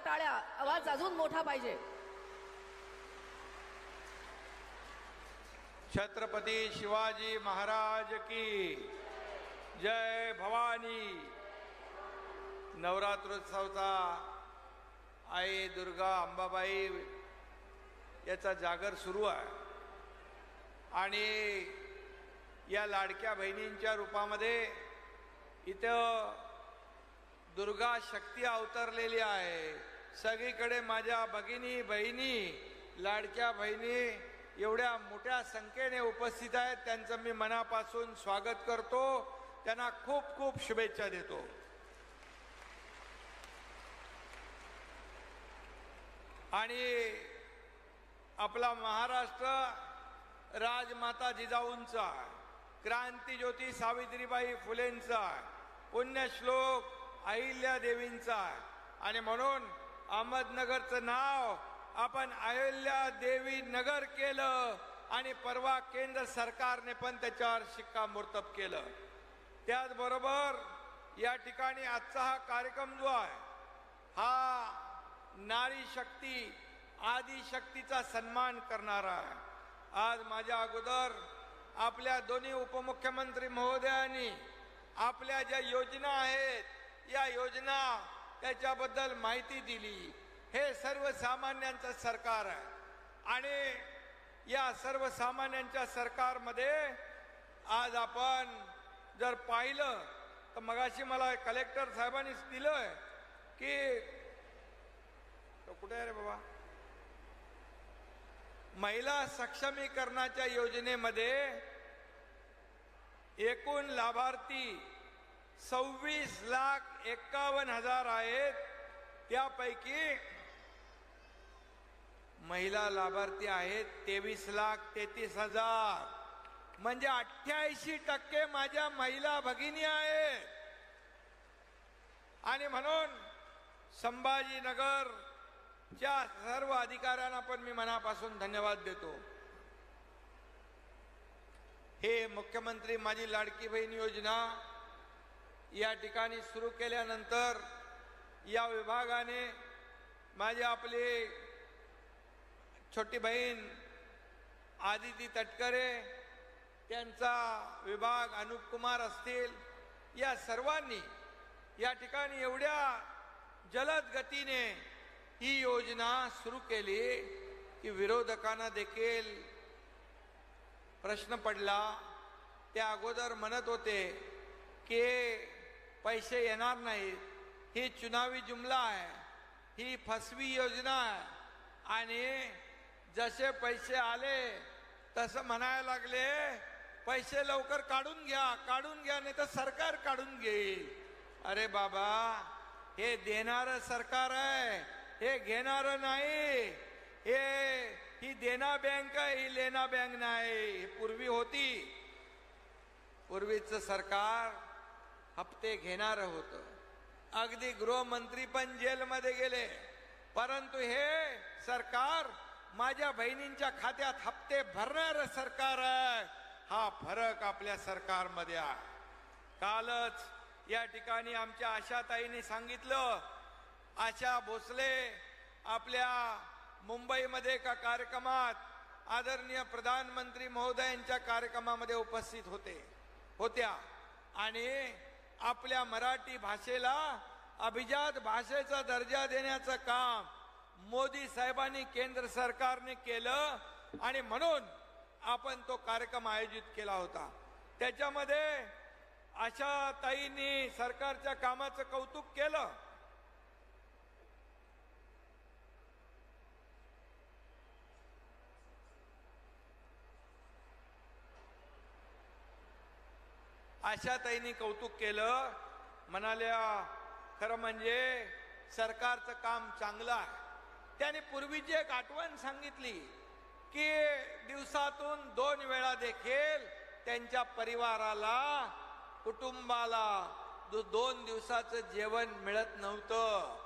टाळ्या, आवाज अजून मोठा पाहिजे. छत्रपती शिवाजी महाराज की जय. भवानी. नवरात्रोत्सवचा आई दुर्गा अंबाबाई याचा जागर सुरू आहे आणि या लाडक्या बहिणींच्या रूपामध्ये इथं दुर्गा शक्ती अवतरलेली आहे. सगळीकडे माझ्या भगिनी बहिणी, लाडक्या बहिणी एवढ्या मोठ्या संख्येने उपस्थित आहेत. त्यांचं मी मनापासून स्वागत करतो. त्यांना खूप खूप शुभेच्छा देतो. आणि आपला महाराष्ट्र राजमाता जिजाऊंचा, क्रांतीज्योती सावित्रीबाई फुलेंचा, पुण्यश्लोक अहिल्यादेवींचा आणि म्हणून अहमदनगरचं नाव आपण अहिल्यादेवी नगर केलं आणि परवा केंद्र सरकारने पण त्याच्यावर शिक्कामोर्तब केलं. त्याचबरोबर या ठिकाणी आजचा हा कार्यक्रम जो आहे हा नारी शक्ती, आदिशक्तीचा सन्मान करणारा आहे. आज माझ्या अगोदर आपल्या दोन्ही उपमुख्यमंत्री महोदयांनी आपल्या ज्या योजना आहेत या योजना त्याच्याबद्दल माहिती दिली. हे सर्वसामान्यांचं सरकार आहे आणि या सर्वसामान्यांच्या सरकारमध्ये आज आपण जर पाहिलं तर मगाशी मला कलेक्टर साहेबांनी दिलंय की कुठे आहे रे बाबा, महिला सक्षमीकरणाच्या योजनेमध्ये एकूण लाभार्थी 26,51,000 आहेत. त्यापैकी महिला लाभार्थी आहेत 23,33,000. म्हणजे 88% माझ्या महिला भगिनी आहेत. आणि म्हणून संभाजीनगरच्या सर्व अधिकाऱ्यांना पण मी मनापासून धन्यवाद देतो. हे मुख्यमंत्री माझी लाडकी बहीण योजना या ठिकाणी सुरू केल्यानंतर या विभागाने माझी आपली छोटी बहीण आदिती तटकरे, त्यांचा विभाग अनुप कुमार असतील, या सर्वांनी या ठिकाणी एवढ्या जलद गतीने ही योजना सुरू केली की विरोधकांना देखील प्रश्न पडला. त्या अगोदर म्हणत होते की पैसे येणार नाहीत, ही चुनावी जुमला आहे, ही फसवी योजना आहे. आणि जसे पैसे आले तसं म्हणायला लागले पैसे लवकर काढून घ्या, काढून घ्या, नाही तर सरकार काढून घेईल. अरे बाबा, हे देणारं सरकार आहे, हे घेणारं नाही. ही देना बँक आहे, ही लेना बँक नाही. पूर्वी होती. पूर्वीचं सरकार हप्ते घेणारं होतं. अगदी गृहमंत्री पण जेलमध्ये गेले. परंतु हे सरकार माझ्या बहिणींच्या खात्यात हप्ते भरणारं सरकार आहे. हा फरक आपल्या सरकारमध्ये आहे. कालच या ठिकाणी आमच्या आशाताईंनी सांगितलं, आशा भोसले आपल्या मुंबईमध्ये एका कार्यक्रमात आदरणीय प्रधानमंत्री महोदयांच्या कार्यक्रमामध्ये उपस्थित होत्या आणि आपल्या मराठी भाषेला अभिजात भाषेचा दर्जा देण्याचं काम मोदी साहेबांनी केंद्र सरकारने केलं आणि म्हणून आपण तो कार्यक्रम आयोजित केला होता. त्याच्यामध्ये आशाताईंनी सरकारच्या कामाचं कौतुक केलं. आशाताईंनी कौतुक केलं. म्हणाल्या खरं म्हणजे सरकारचं काम चांगलं आहे. त्याने पूर्वीची एक आठवण सांगितली की दिवसातून 2 वेळा देखील त्यांच्या परिवाराला, कुटुंबाला 2 दिवसाचं जेवण मिळत नव्हतं.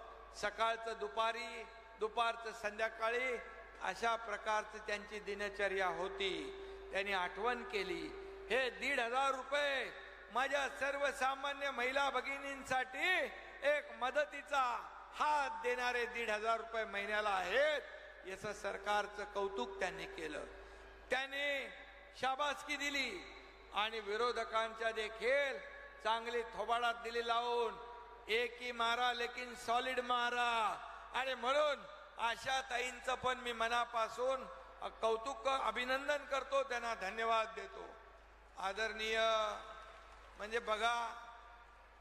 सकाळचं दुपारी, दुपारचं संध्याकाळी, अशा प्रकारची त्यांची दिनचर्या होती. त्यांनी आठवण केली, हे 1,500 रुपये माझ्या सर्वसामान्य महिला भगिनींसाठी एक मदतीचा, हात देणारे 1,500 रुपये महिन्याला आहेत याचं सरकारचं कौतुक त्यांनी केलं. त्यांनी शाबासकी दिली आणि विरोधकांच्या देखील चांगली थोबाडात दिली लावून, एक ही मारा लेकिन सॉलिड मारा. आणि म्हणून आशाताईंचं पण मी मनापासून कौतुक अभिनंदन करतो, त्यांना धन्यवाद देतो. आदरणीय म्हणजे बघा,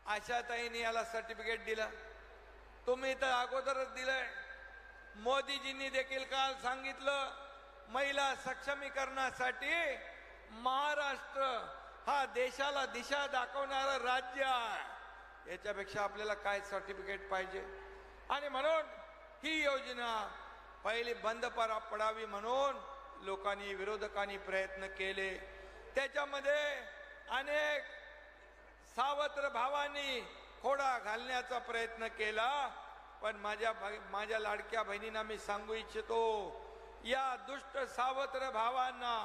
आशाताईंनी याला सर्टिफिकेट दिलं, तुम्ही तर अगोदरच दिलंय. मोदीजींनी देखील काल सांगितलं महिला सक्षमीकरणासाठी महाराष्ट्र हा देशाला दिशा दाखवणारं राज्य आहे. याच्यापेक्षा आपल्याला काय सर्टिफिकेट पाहिजे. आणि म्हणून ही योजना पहिली बंद पडावी म्हणून लोकांनी विरोधकांनी प्रयत्न केले. त्याच्यामध्ये अनेक सावत्र भावांनी खोडा घालण्याचा प्रयत्न केला. पण माझ्या लाडक्या बहिणींना मी सांगू इच्छितो, या दुष्ट सावत्र भावांना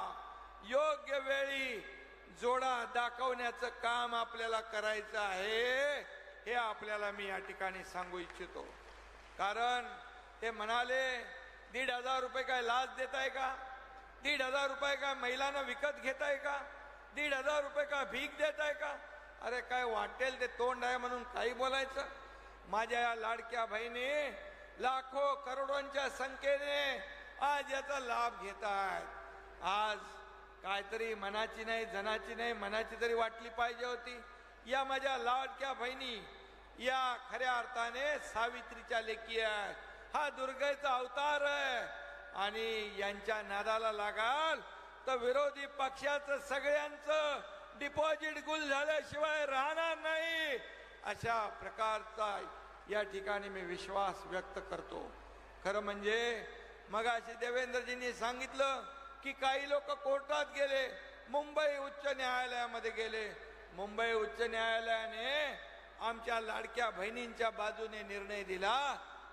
योग्य वेळी जोडा दाखवण्याचं काम आपल्याला करायचं आहे, हे आपल्याला मी या ठिकाणी सांगू इच्छितो. कारण ते म्हणाले 1,500 रुपये काय लाच देताय का, 1,500 रुपये काय महिलांना विकत घेताय का, 1,500 रुपये का भीक देताय का. अरे काय वाटेल ते तोंड आहे म्हणून काही बोलायचं. माझ्या या लाडक्या बहिणी लाखो करोडोंच्या संख्येने आज याचा लाभ घेत आहेत. आज काहीतरी मनाची नाही जनाची नाही मनाची तरी वाटली पाहिजे होती. या माझ्या लाडक्या बहिणी या खऱ्या अर्थाने सावित्रीच्या लेकी आहेत. हा दुर्गेचा अवतार आहे आणि यांच्या नादाला लागाल तर विरोधी पक्षाचं सगळ्यांचं डिपॉझिट गुल झाल्याशिवाय राहणार नाही, अशा प्रकारचा या ठिकाणी मी विश्वास व्यक्त करतो. खरं म्हणजे मगाशी देवेंद्रजींनी सांगितलं की काही लोक कोर्टात गेले, मुंबई उच्च न्यायालयामध्ये गेले. मुंबई उच्च न्यायालयाने आमच्या लाडक्या बहिणींच्या बाजूने निर्णय दिला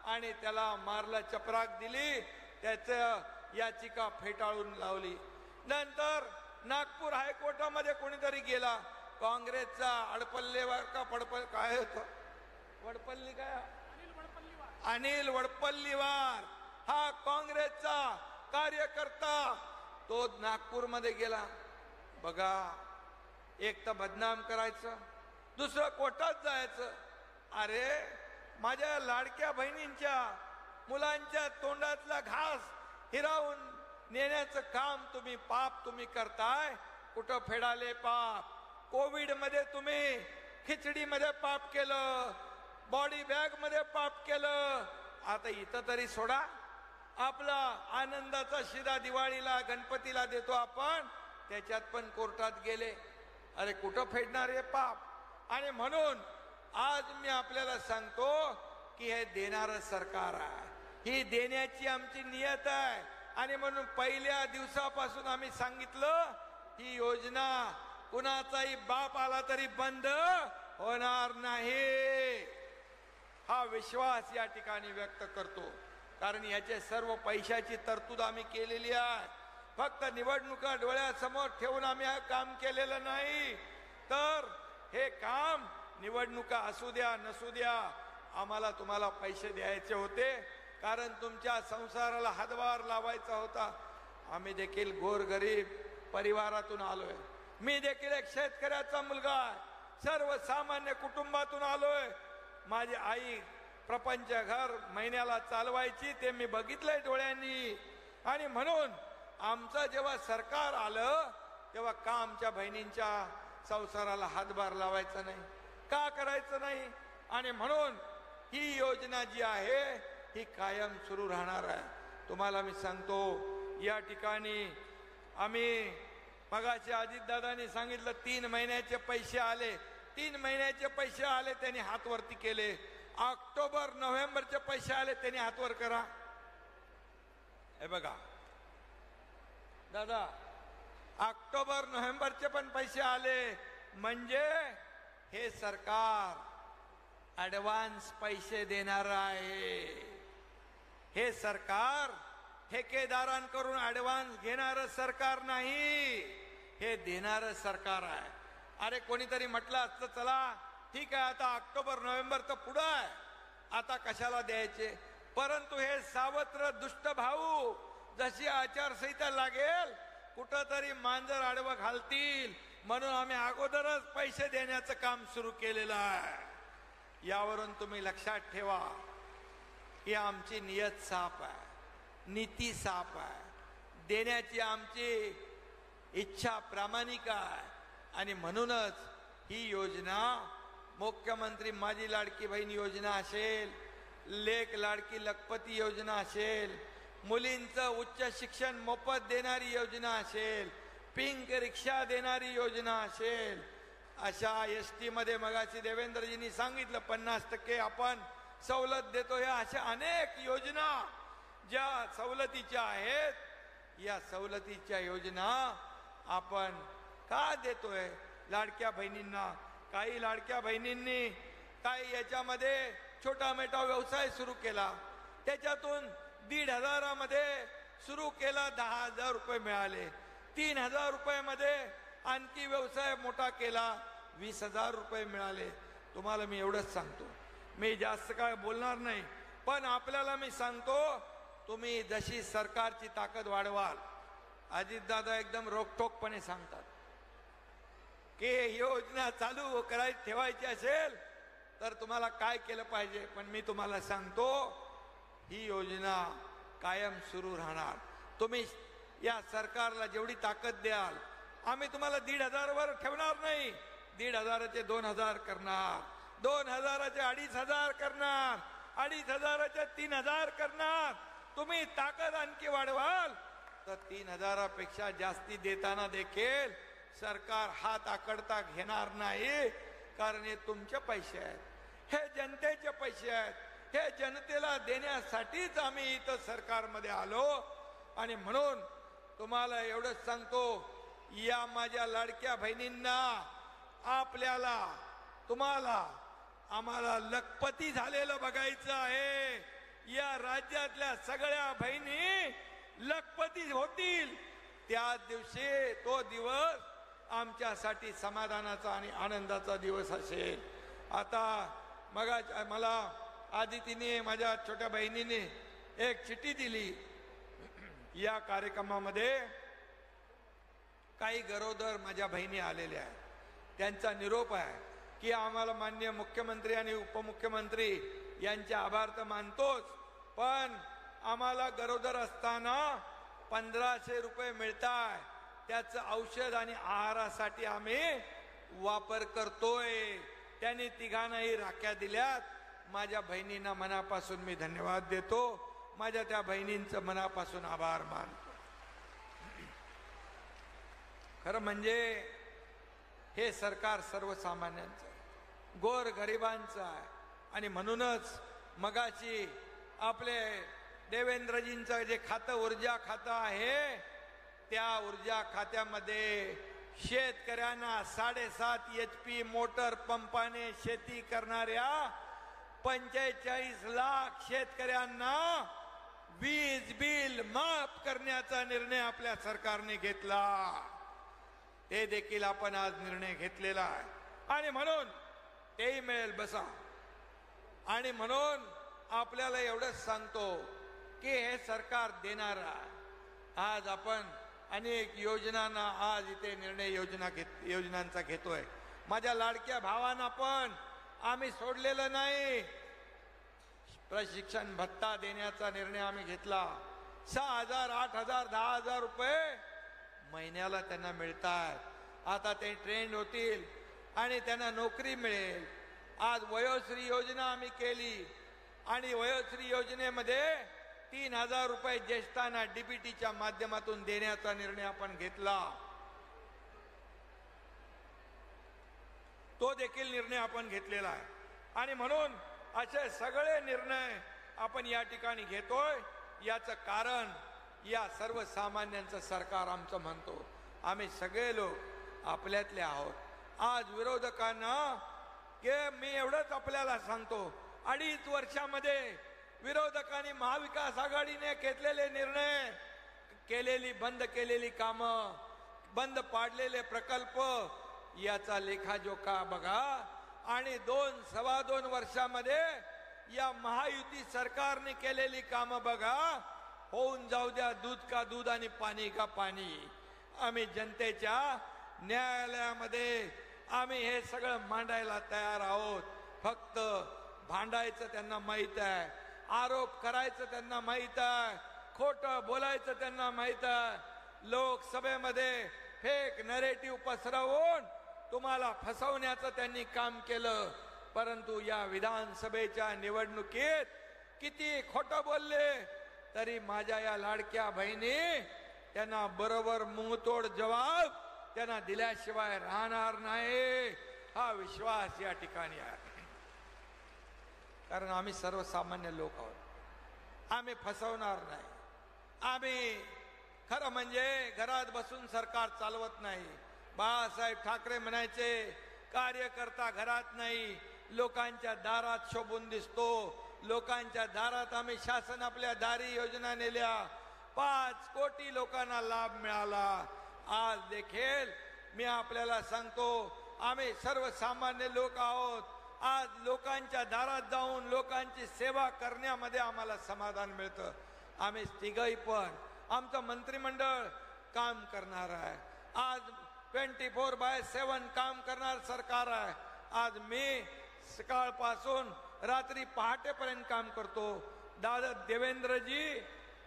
आणि त्याला मारला चपराक दिली, त्याचं याचिका फेटाळून लावली. नंतर नागपूर हायकोर्टामध्ये कोणीतरी गेला, काँग्रेसचा अडपल्लेवार का काय होतं वडपल्ली काय अनिल वडपल्लीवार हा काँग्रेसचा कार्यकर्ता, तो नागपूरमध्ये गेला. बघा, एक तर बदनाम करायचं, दुसरं कोर्टात जायचं. अरे माझ्या लाडक्या बहिणींच्या मुलांच्या तोंडातला घास हिरावून नेण्याचं काम पाप तुम्ही करताय. कुठं फेडाले पाप. कोविड मध्ये तुम्ही खिचडीमध्ये पाप केलं, बॉडी बॅग मध्ये पाप केलं. आता इथं तरी सोडा. आपला आनंदाचा शिदा दिवाळीला गणपतीला देतो आपण, त्याच्यात पण कोर्टात गेले. अरे कुठं फेडणार हे पाप. आणि म्हणून आज मी आपल्याला सांगतो की हे देणारं सरकार आहे, ही देण्याची आमची नियत आहे. आणि म्हणून पहिल्या दिवसापासून आम्ही सांगितलं ही योजना कुणाचाही बाप आला तरी बंद होणार नाही, हा विश्वास या ठिकाणी व्यक्त करतो. कारण याचे सर्व पैशाची तरतूद आम्ही केलेली आहे. फक्त निवडणुका डोळ्यासमोर ठेवून आम्ही हे काम केलेलं नाही, तर हे काम निवडणुका असू द्या नसू द्या आम्हाला तुम्हाला पैसे द्यायचे होते. कारण तुमच्या संसाराला हातभार लावायचा होता. आम्ही देखील गोरगरीब परिवारातून आलोय. मी देखील एक शेतकऱ्याचा मुलगा आहे, सर्वसामान्य कुटुंबातून आलोय. माझी आई प्रपंच घर महिन्याला चालवायची, ते मी बघितलंय डोळ्यांनी. आणि म्हणून आमचं जेव्हा सरकार आलं तेव्हा का आमच्या बहिणींच्या संसाराला हातभार लावायचा नाही, का करायचं नाही. आणि म्हणून ही योजना जी आहे ही कायम सुरू राहणार आहे. तुम्हाला मी सांगतो, या ठिकाणी आम्ही मगाशी अजितदादांनी सांगितलं 3 महिन्याचे पैसे आले, 3 महिन्याचे पैसे आले त्यांनी हात वरती केले. ऑक्टोबर नोव्हेंबरचे पैसे आले त्यांनी हातवर करा. हे बघा दादा, ऑक्टोबर नोव्हेंबरचे पण पैसे आले म्हणजे हे सरकार ऍडव्हान्स पैसे देणार आहे. हे सरकार ठेकेदारांकडून ऍडव्हान्स घेणारं सरकार नाही, हे देणारं सरकार आहे. अरे कोणीतरी म्हटलं असतं चला ठीक आहे आता ऑक्टोबर नोव्हेंबर तर पुढं आहे, आता कशाला द्यायचे. परंतु हे सावत्र दुष्ट भाऊ जशी आचारसंहिता लागेल कुठंतरी मांजर आडवं घालतील म्हणून आम्ही अगोदरच पैसे देण्याचं काम सुरू केलेलं आहे. यावरून तुम्ही लक्षात ठेवा की आमची नियत साफ आहे, नीती साफ आहे, देण्याची आमची इच्छा प्रामाणिक आहे. आणि म्हणूनच ही योजना मुख्यमंत्री माझी लाडकी बहीण योजना असेल, लेक लाडकी लखपती योजना असेल, मुलींचं उच्च शिक्षण मोफत देणारी योजना असेल, पिंक रिक्षा देणारी योजना असेल, अशा एसटी मध्ये मगाशी देवेंद्रजींनी सांगितलं 50% आपण सवलत देतो. या अशा अनेक योजना ज्या सवलतीच्या आहेत, या सवलतीच्या योजना आपण का देतोय लाडक्या बहिणींना. काही लाडक्या बहिणींनी काही याच्यामध्ये छोटा मोठा व्यवसाय सुरू केला, त्याच्यातून 1,500 मध्ये सुरू केला, 10,000 रुपये मिळाले. 3,000 रुपयामध्ये आणखी व्यवसाय मोठा केला, 20,000 रुपये मिळाले. तुम्हाला मी एवढंच सांगतो, मी जास्त काय बोलणार नाही, पण आपल्याला मी सांगतो तुम्ही जशी सरकारची ताकद वाढवाल, अजितदादा एकदम रोखठोकपणे सांगतात की योजना चालू करायची ठेवायची असेल तर तुम्हाला काय केलं पाहिजे. पण मी तुम्हाला सांगतो ही योजना कायम सुरू राहणार. तुम्ही या सरकारला जेवढी ताकद द्याल, आम्ही तुम्हाला 1,500 वर ठेवणार नाही, 1,500चे 2,000 करणार, 2,000चे 2,500 करणार, 2,500चे 3,000 करणार. तुम्ही ताकद आणखी वाढवाल तर 3,000 पेक्षा जास्ती देताना देखील सरकार हात आकडता घेणार नाही. कारण हे तुमचे पैसे आहेत, हे जनतेचे पैसे आहेत, हे जनतेला देण्यासाठीच आम्ही इथं सरकारमध्ये आलो. आणि म्हणून तुम्हाला एवढंच सांगतो, या माझ्या लाडक्या बहिणींना, आपल्याला, तुम्हाला, आम्हाला लखपती झालेलं बघायचं आहे. या राज्यातल्या सगळ्या बहिणी लखपती होतील, त्या दिवशी तो दिवस आमच्यासाठी समाधानाचा आणि आनंदाचा दिवस असेल. आता मला आदितीने, माझ्या छोट्या बहिणीने एक चिठ्ठी दिली. या कार्यक्रमामध्ये काही गरोदर माझ्या बहिणी आलेल्या आहेत. त्यांचा निरोप आहे की आम्हाला माननीय मुख्यमंत्री आणि उपमुख्यमंत्री यांचे आभार तर मानतोच, पण आम्हाला गरोदर असताना 1,500 रुपये मिळतात, त्याचं औषध आणि आहारासाठी आम्ही वापर करतोय. त्यांनी तिघांनाही राख्या दिल्यात. माझ्या बहिणींना मनापासून मी धन्यवाद देतो, माझ्या त्या बहिणींचं मनापासून आभार मानतो. खरं म्हणजे हे सरकार सर्वसामान्यांचं आहे, गोर गरिबांचं आहे. आणि म्हणूनच मगाशी आपले देवेंद्रजींचं जे खातं ऊर्जा खातं आहे, त्या ऊर्जा खात्यामध्ये शेतकऱ्यांना 7.5 HP मोटर पंपाने शेती करणाऱ्या 45 लाख शेतकऱ्यांना वीज बिल माफ करण्याचा निर्णय आपल्या सरकारने घेतला. ते देखील आपण आज निर्णय घेतलेला आहे. आणि म्हणून तेही मिळेल बसा. आणि म्हणून आपल्याला एवढंच सांगतो की हे सरकार देणार आहे. आज आपण अनेक योजनांना आज इथे निर्णय योजनांचा घेतोय. माझ्या लाडक्या भावांना पण आम्ही सोडलेलं नाही. प्रशिक्षण भत्ता देण्याचा निर्णय आम्ही घेतला. 6,000, 8,000, 10,000 रुपये महिन्याला त्यांना मिळतात. आता ते ट्रेंड होतील आणि त्यांना नोकरी मिळेल. आज वयोश्री योजना आम्ही केली आणि वयोश्री योजनेमध्ये 3,000 रुपये ज्येष्ठांना डीबीटीच्या माध्यमातून देण्याचा निर्णय आपण घेतला. तो देखील निर्णय आपण घेतलेला आहे. आणि म्हणून असे सगळे निर्णय आपण या ठिकाणी घेतोय. याचं कारण या सर्वसामान्यांचं सरकार आमचं म्हणतो. आम्ही सगळे लोक आपल्यातले आहोत. आज विरोधकांना मी एवढंच आपल्याला सांगतो, 2.5 वर्षामध्ये विरोधकांनी महाविकास आघाडीने घेतलेले निर्णय, बंद केलेली कामं, बंद पाडलेले प्रकल्प याचा लेखाजोखा बघा. आणि 2-2.25 वर्षामध्ये या महायुती सरकारने केलेली कामं बघा. होऊन जाऊ द्या दूध का दूध आणि पाणी का पाणी. आम्ही जनतेच्या न्यायालयामध्ये आम्ही हे सगळं मांडायला तयार आहोत. फक्त भांडायचं त्यांना माहित आहे, आरोप करायचं त्यांना माहित आहे, खोटं बोलायचं त्यांना माहित आहे. लोकसभेमध्ये फेक नरेटिव्ह पसरवून तुम्हाला फसवण्याचं त्यांनी काम केलं. परंतु या विधानसभेच्या निवडणुकीत किती खोटं बोलले तरी माझ्या या लाडक्या बहिणी त्यांना बरोबर मुंहतोड जवाब त्यांना दिल्याशिवाय राहणार नाही. हा विश्वास या ठिकाणी आहे. कारण आम्ही सर्वसामान्य लोक आहोत. आम्ही फसवणार नाही. आम्ही खरं म्हणजे घरात बसून सरकार चालवत नाही. बाळासाहेब ठाकरे म्हणायचे, कार्यकर्ता घरात नाही, लोकांच्या दारात शोभून दिसतो. लोकांच्या दारात आम्ही शासन आपल्या दारी योजना नेल्या. 5 कोटी लोकांना लाभ मिळाला. आज देखील मी आपल्याला सांगतो, आम्ही सर्वसामान्य लोक आहोत. आज लोकांच्या दारात जाऊन लोकांची सेवा करण्यामध्ये आम्हाला समाधान मिळतं. आम्ही तिघही पण आमचं मंत्रिमंडळ काम करणार आहे. आज 24/7 काम करणार सरकार आहे. आज मी सकाळपासून रात्री पहाटेपर्यंत काम करतो. दादा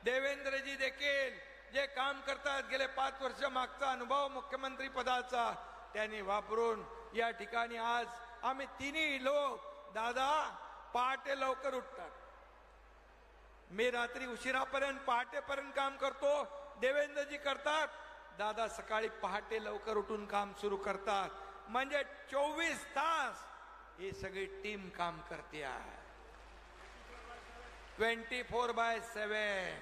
देवेंद्रजी देखील जे काम करतात गेले 5 वर्ष मागचा अनुभव मुख्यमंत्री पदाचा त्यांनी वापरून या ठिकाणी आज आम्ही तिन्ही लोक, दादा पहाटे लवकर उठतात, मी रात्री उशिरापर्यंत पहाटेपर्यंत काम करतो. देवेंद्रजी करतात, दादा सकाळी पहाटे लवकर उठून काम सुरू करतात. म्हणजे 24 तास ही सगळी टीम काम करते आहे. 24/7.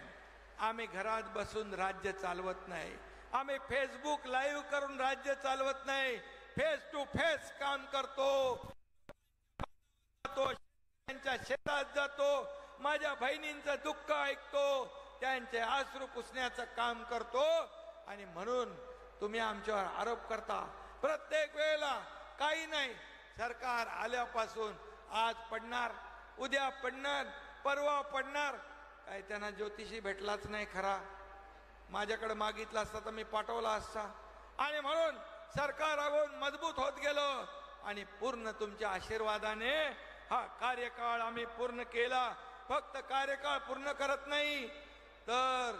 आम्ही घरात बसून राज्य चालवत नाही. आम्ही फेसबुक लाईव्ह करून राज्य चालवत नाही. फेस टू फेस काम करतो. त्यांच्या शेतात जातो, माझ्या बहिणींचं दुःख ऐकतो, त्यांचे अश्रू पुसण्याचं काम करतो. आणि म्हणून तुम्ही आमच्यावर आरोप करता प्रत्येक वेळेला. काही नाही, सरकार आल्यापासून आज पडणार, उद्या पडणार, परवा पडणार. काय त्यांना ज्योतिषी भेटलाच नाही खरा. माझ्याकडे मागितला असता तर मी पाठवला असता. आणि म्हणून सरकार अगोदर मजबूत होत गेलो. आणि पूर्ण तुमच्या आशीर्वादाने हा कार्यकाळ आम्ही पूर्ण केला. फक्त कार्यकाळ पूर्ण करत नाही तर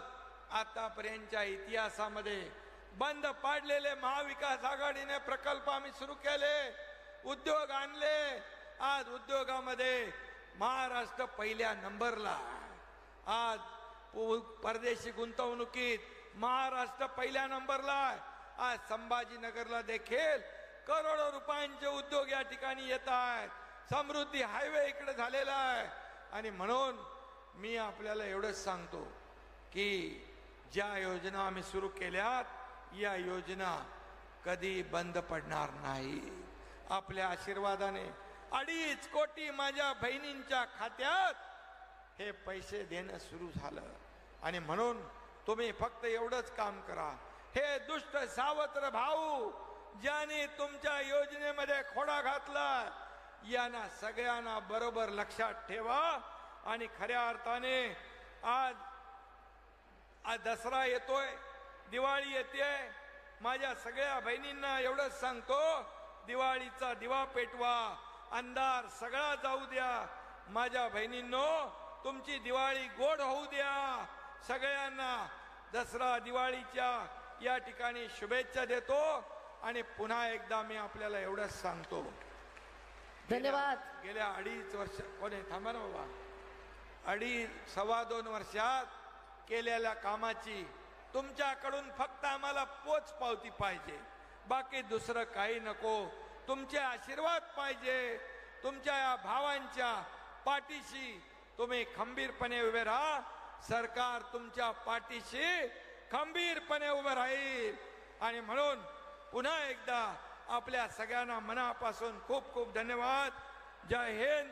आतापर्यंतच्या इतिहासामध्ये बंद पाडलेले महाविकास आघाडीने प्रकल्प आम्ही सुरू केले, उद्योग आणले. आज उद्योगामध्ये महाराष्ट्र पहिल्या नंबरला. आज परदेशी गुंतवणुकीत महाराष्ट्र पहिल्या नंबरला. आज संभाजीनगरला देखील करोडो रुपयांचे उद्योग या ठिकाणी येत आहेत. समृद्धी हायवे इकडे झालेला आहे. आणि म्हणून मी आपल्याला एवढंच सांगतो की ज्या योजना आम्ही सुरू केल्यात, या योजना कधी बंद पडणार नाही. आपल्या आशीर्वादाने 2.5 कोटी माझ्या बहिणींच्या खात्यात हे पैसे देणं सुरू झालं. आणि म्हणून तुम्ही फक्त एवढंच काम करा. हे दुष्ट सावत्र भाऊ ज्याने तुमच्या योजनेमध्ये खोडा घातला, यांना सगळ्यांना बरोबर लक्षात ठेवा. आणि खऱ्या अर्थाने आज दसरा येतोय, दिवाळी येते. माझ्या सगळ्या बहिणींना एवढंच सांगतो, दिवाळीचा दिवा पेटवा, अंधार सगळा जाऊ द्या. माझ्या बहिणींनो, तुमची दिवाळी गोड होऊ द्या. सगळ्यांना दसरा दिवाळीच्या या ठिकाणी शुभेच्छा देतो. आणि पुन्हा एकदा मी आपल्याला एवढंच सांगतो, धन्यवाद. गेल्या 2.5 वर्ष कोणी थांबा ना बाबा, 2.5-2.25 वर्षात केलेल्या कामाची तुमच्याकडून फक्त आम्हाला पोच पावती पाहिजे. बाकी दुसरं काही नको. तुमचे आशीर्वाद पाहिजे. तुमच्या या भावांच्या पाठीशी तुम्ही खंबीरपणे उभे राहा. सरकार तुमच्या पाठीशी खंबीरपणे उभे राहील. आणि म्हणून पुन्हा एकदा आपल्या सगळ्यांना मनापासून खूप खूप धन्यवाद. जय हिंद,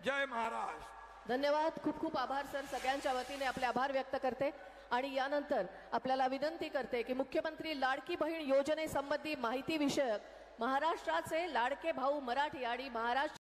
जय महाराष्ट्र. धन्यवाद. खूप खूप आभार सर. सगळ्यांच्या वतीने आपले आभार व्यक्त करते. आणि यानंतर आपल्याला विनंती करते की मुख्यमंत्री लाडकी बहीण योजनेसंबंधी माहिती विषयक महाराष्ट्राचे लाडके भाऊ मराठी आणि महाराष्ट्र